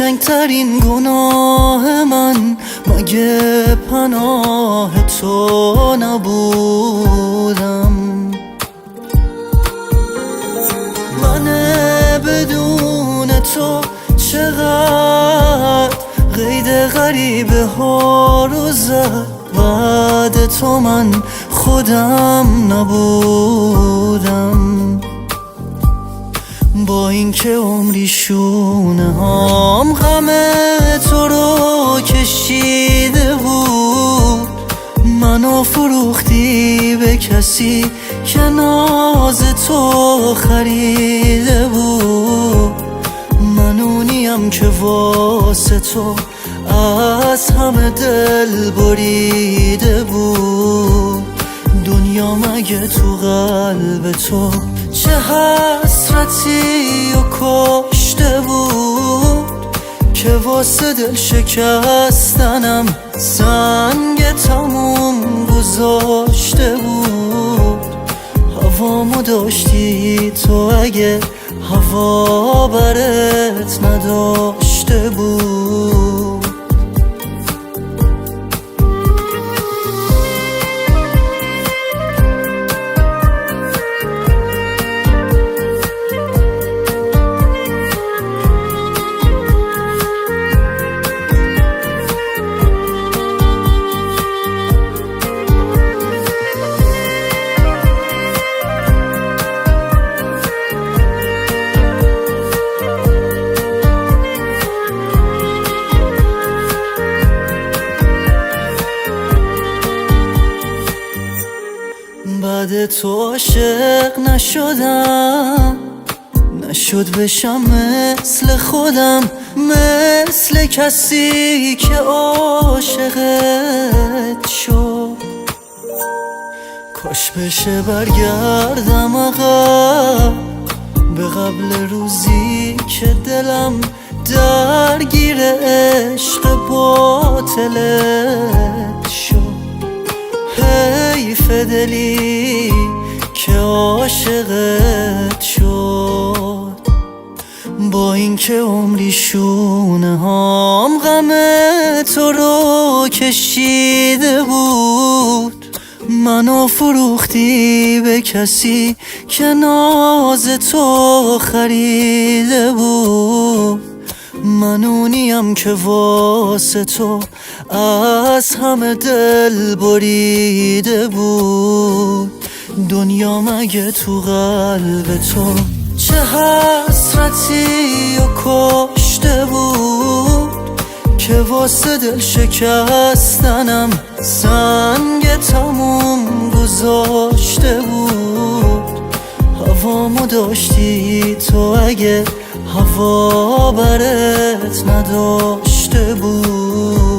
قشنگترین گناه من مگه پناه تو نبودم؟ من بدون تو چقدر قید غریبه ها رو زد. بعد تو من خودم نبودم. با اینکه عمری شونه هام غم تو رو کشیده بود، منو فروختی به کسی که ناز تو خریده بود. من اونیم که واسه تو از همه دل بریده بود. دنیا مگه تو قلب تو چه حسرتی و کشته بود که واسه دل شکستنم سنگ تموم گذاشته بود. هوامو داشتی تو اگه هوا برت نداشته بود. بعد تو عاشق نشدم، نشد بشم مثل خودم، مثل کسی که عاشقت شد. کاش بشه برگردم عقب به قبل روزی که دلم درگیر عشق باطلت شد. حیف دلی که عاشقت شد. با اینکه عمری شونه هام غم تو رو کشیده بود، منو فروختی به کسی که ناز تو خریده بود. من اونیم که واسه تو از همه دل بریده بود. دنیا مگه تو قلب تو چه حسرتی و کشته بود که واسه دل شکستنم سنگ تموم گذاشته بود. هوامو داشتی تو اگه هوا برت نداشته بود.